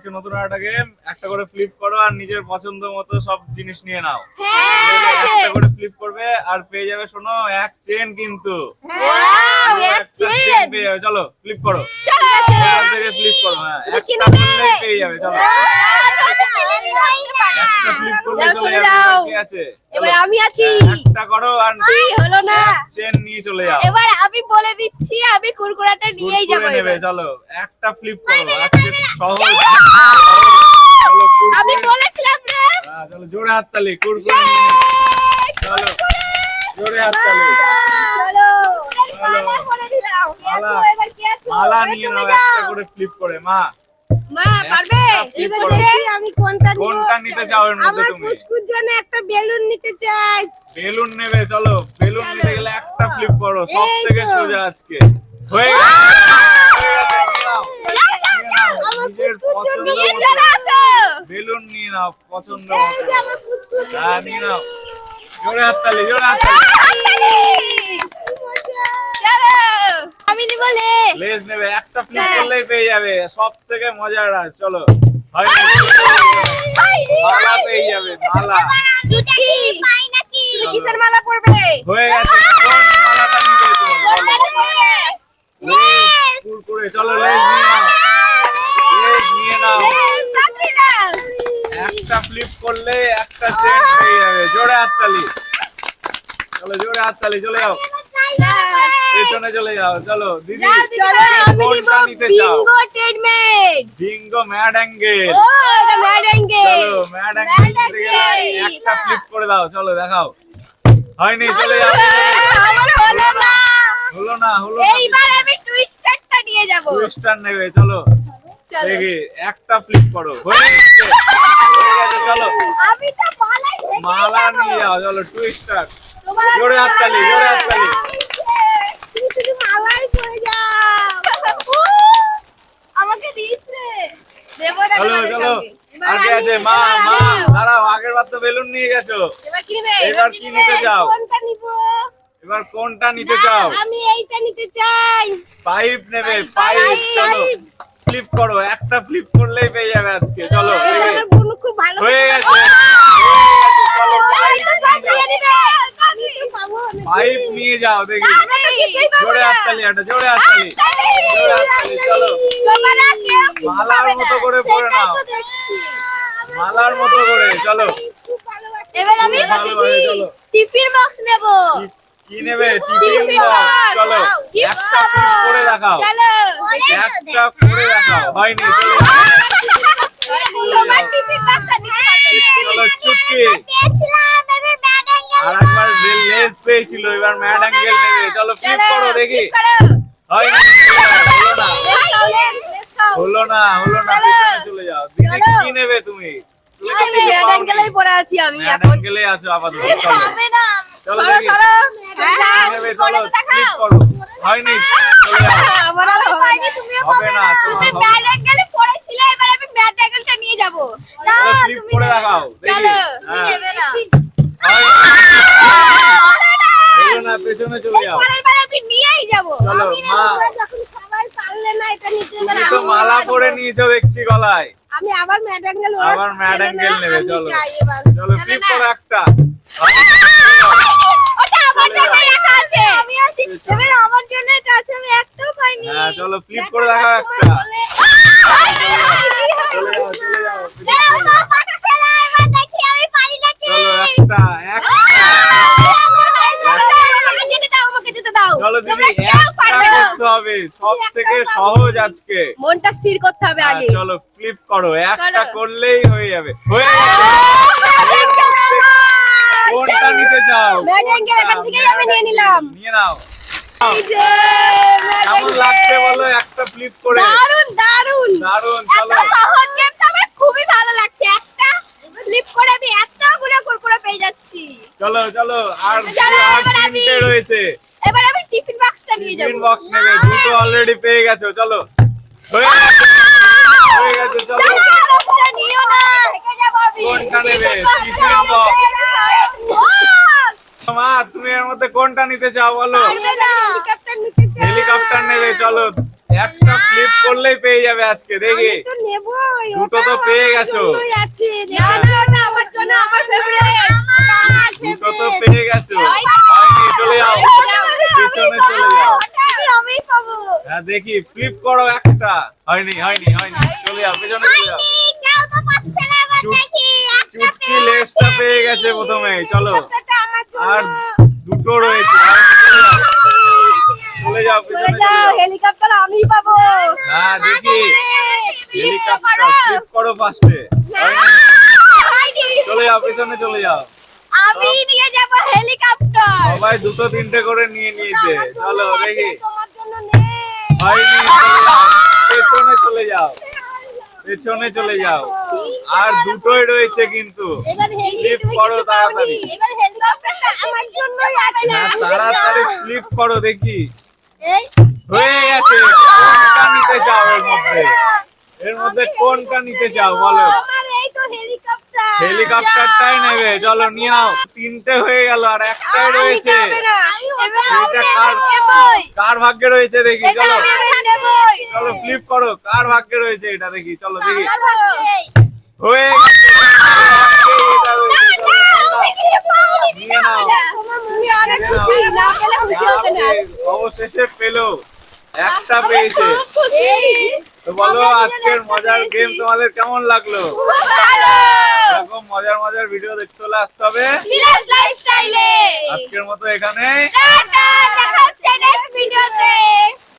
আজকে নতুন একটা গেম, একটা করে ফ্লিপ করো আর নিজের পছন্দ মতো সব জিনিস নিয়ে নাও। একটা করে ফ্লিপ করবে আর পেয়ে যাবে, শোনো, এক চেন কিন্তু। চেন পেয়ে যাবে। চলো ফ্লিপ করো, এখান থেকে ফ্লিপ করো। হ্যাঁ, একটা করলেই পেয়ে যাবে। চলো একটা ফ্লিপ করলে চলে যাবে। কি আছে? এবার আমি আছি। একটা করো আর হলো না, চেন নিয়ে চলে যাও। এবার আমি বলে দিচ্ছি, আমি কুরকুরাটা নিয়েই যাব। নেবে। চলো একটা ফ্লিপ করো, আজকে সহজ। চলো আমি বলেছিলাম না। হ্যাঁ, চলো জোরে হাততালি। কুরকুরে নিয়ে চলো, জোরে হাততালি। চলো মালা করে দিলাম। মালা। এবার কি আছে? মালা নিয়ে নাও একটা করে ফ্লিপ করে। মা পারবে? এবার দেখি আমি কোনটা নিব। কোনটা নিতে চাও এর মধ্যে আমার তুমি? পুচকুর জন্য একটা বেলুন নিতে চাই। বেলুন নেবে। চলো বেলুন নিতে গেলে একটা ফ্লিপ করো, সব এই থেকে তো। সোজা আজকে। হয়ে গেছে। নিজের পছন্দ নিয়ে মতো চলে আসো। বেলুন নিয়ে নাও পছন্দ এই মতো। যে আমার পুচকুর হ্যাঁ, নিয়ে নাও। জোরে হাততালি, জোরে হাততালি। চলো আমি নিব লেজ নেবে। একটা ফ্লিপ করলেই পেয়ে যাবে, সব থেকে মজার রাজ। চলো হয় না? মালা পেয়ে যাবে। মালা কিসের মালা পরবে? হয়ে গেছে। কোন মালাটা নিবে তুমি? বলো। লেজ, কুরকুরে। চলো লেজ নিয়ে নাও, লেজ নিয়ে নাও। একটা ফ্লিপ করলে একটা চেন পেয়ে যাবে। জোরে হাততালি। চলো জোরে হাততালি। চলে যাও, পেছনে চলে যাও। চলো দিদি, কোনটা নিতে চাও? Bingo mad angle. চলো ম্যাড অ্যাঙ্গেল নিতে গেলে একটা ফ্লিপ করে দাও। চলো দেখাও। হয়নি, চলে যাও। হলো না, হলো না। এইবার আমি টুইস্টারটা নিয়ে যাব। টুইস্টার নেবে। চলো দেখি, একটা ফ্লিপ করো। হয়ে গেছে, হয়ে গেছে। চলো আমি তো মালাই রেখে মালা যাব। নিয়ে যাও। চলো টুইস্টার। তোমার জোরে হাততালি, জোরে হাততালি। তুমি শুধু মালাই পরে যাও। আমাকে দিয়েছে। দেব না চলো তোমাদের চলো, কাউকে। আর কি আছে? মা মা দাঁড়াও, আগের বার তো বেলুন নিয়ে গেছো, এবার কি নেবে? এবার কি নিতে চাও? কোনটা নিব? এবার কোনটা নিতে চাও? আমি এইটা নিতে চাই। পাইপ নেবে। পাইপ। চলো ফ্লিপ করো, একটা ফ্লিপ করলেই পেয়ে যাবে আজকে। চলো এটা দেখি। আমার বোন খুব ভালো হয়ে গেছে, করে। চলো পাইপ তো সব নিয়ে নিবে। আমি তো পাবো না। পাইপ নিয়ে যাও দেখি। আমরা তো কিছুই পাবো জোরে না। হাততালি, একটা জোরে হাততালি, জোরে হাততালি। চলো তোমরা কেউ কিছু মালার পাবে না। মতো করে পরে সেটাই নাও, তো দেখছি। মালার মতো করে। চলো খুব ভালোবাসি। এবার আমি খুব ভালোভাবে চলো। টিফিন বক্স নেব। কি নেবে? Tiffin box. চলো একটা ফ্লিপ করে দেখাও, চলো একটা করে দেখাও। হয়নি, চলো তোমার টিফিন বক্স নিতে পারবে না। চলো চুটকি। পেয়েছিলাম আমি ম্যাড অ্যাঙ্গেল। আর একবার লেজ পেয়েছিল, এবার ম্যাড অ্যাঙ্গেল নেবে। চলো ফ্লিপ করো দেখি। হয়নি, হলো না, হলো না, হলো না। পেছনে চলে যাও। দিদি কি নেবে তুমি? তুমি তো কিছু পাওনি। পড়ে আছি আমি ম্যাড এখন। অ্যাঙ্গেলে আছো আপাতত। চলো হবে না। চলো সরো দেখি। সরো। কি নেবে? চলো ফ্লিপ করো। হয়নি, চলে যাও। আমার আর হয়নি, তুমিও হবে না, তুমি তোমার হবে ম্যাড না। অ্যাঙ্গেলে পড়েছিলে, এবার আমি ম্যাড অ্যাঙ্গেলটা নিয়ে যাব। না, চলো ফ্লিপ তুমি করে নেবে। দেখাও দেখি। চলো, তুমি হ্যাঁ। নেবে না। হলো না, পেছনে চলে যাও। পরের বার আমি নিয়েই যাব। চলো আমি মা, তোমরা যখন সবাই পারলে না এটা নিতে তুমি পারো। তো মালা পরে নিয়েছো দেখছি গলায়। আমি আবার ম্যাড অ্যাঙ্গেল আবার ম্যাড অ্যাঙ্গেল নেবে। চলো চলো ফ্লিপ না। করো একটা। ওটা আমার জন্য রাখা আছে। আমি আছি। এবার আমার জন্য এটা আছে, আমি একটাও পাইনি। হ্যাঁ চলো ফ্লিপ করে দেখাও একটা। চলে যাও, চলে যাও। দাও, মা, পাটা চালা, এবার দেখি আমি পারি নাকি। চলো একটা, একটা। আমাকে যেতে দাও, আমাকে যেতে দাও। চলো দিদি, তোমরা কেউ একটা পারবে না। করতে হবে, সব থেকে সহজ আজকে। মনটা স্থির করতে হবে হ্যাঁ, আগে। চলো ফ্লিপ করো, একটা করো। করলেই হয়ে যাবে। হয়ে গেছে। কোনটা নিতে চাও? ম্যাড অ্যাঙ্গেল এখান থেকেই আমি নিয়ে নিলাম। নিয়ে নাও। এই যে, কেমন লাগছে বলো একটা ফ্লিপ করে? দারুণ দারুণ। দারুণ। এত চলো সহজ গেম তো আমার খুবই ভালো লাগছে। একটা ফ্লিপ করে আমি এতগুলো কুরকুরে পেয়ে যাচ্ছি। চলো চলো, আর চলো, আর এবার আমি- তিনটে রয়েছে। এবার আমি টিফিন বক্সটা নিয়ে যাব। টিফিন বক্স নেবে। দুটো অলরেডি পেয়ে গেছো। চলো হয়ে গেছে, হয়ে গেছে। চলো টিফিন বক্সটা নিও না। থেকে যাব আমি। কোনটা নেবে? Tiffin tiffin box. বক্স। মা তুমি এর মধ্যে কোনটা নিতে চাও বলো? পারবে না। হেলিকপ্টার নিতে চাই। হেলিকপ্টার নেবে। চলো একটা ফ্লিপ করলেই পেয়ে যাবে আজকে দেখি। আমি তো নেবই। দুটো ওটাও তো পেয়ে আমার গেছো। জন্যই আছে। না না ওটা আমার জন্য, আমার ফেভারিট। দুটো তো পেয়ে গেছো। হয়নি, চলে যাও, পেছনে চলে যাও। আমি পাবো। হ্যাঁ দেখি ফ্লিপ করো একটা। হয়নি হয়নি হয়নি, চলে যাও, পেছনে চলে যাও। কেউ তো পাচ্ছে না, এবার চুট- দেখি। একটা চুটকি লেজটা পেয়ে গেছে প্রথমে, চলো। ওটা আমার জন্য। আর দুটো রয়েছে, হয়নি, চলে যাও, পেছনে চলে যাও। হেলিকপ্টার আমি পাবো। হ্যাঁ দেখি ফ্লিপ তো হেলিকপ্টার করো। ফ্লিপ করো ফার্স্টে। হয়নি। চলে যাও, পেছনে চলে যাও। আমি নিয়ে যাব হেলিকপ্টার। সবাই দুটো তিনটে করে নিয়ে নিয়েছে, চলো দেখি। তোমার জন্য নেই। হয়নি, চলে যাও, পেছনে চলে যাও, পেছনে চলে যাও। আর দুটোই রয়েছে কিন্তু, এবার ফ্লিপ করো তাড়াতাড়ি। এবার হেলিকপ্টারটা আমার জন্যই আছে। হ্যাঁ তাড়াতাড়ি ফ্লিপ করো দেখি। এই হয়ে গেছে, কোনটা নিতে চাও এর মধ্যে? এর মধ্যে কোনটা নিতে চাও বলো? আমার এই তো হেলিকপ্টার। হেলিকপ্টারটাই নেবে, চলো নিয়ে নাও। তিনটে হয়ে গেল, আর একটাই রয়েছে। এটা কার ভাগ্যে রয়েছে দেখি, চলো চলো ফ্লিপ করো, কার ভাগ্যে রয়েছে এটা দেখি, চলো দেখি। হয়ে গেছে, এটা রয়েছে, চলো, নিয়ে নাও। অবশেষে পেলো, একটা পেয়েছে। তো বলো আজকের মজার গেম তোমাদের কেমন লাগলো? এরকম মজার মজার ভিডিও দেখতে হলে আসতে হবে আজকের মতো এখানে। দেখা হচ্ছে নেক্সট ভিডিওতে।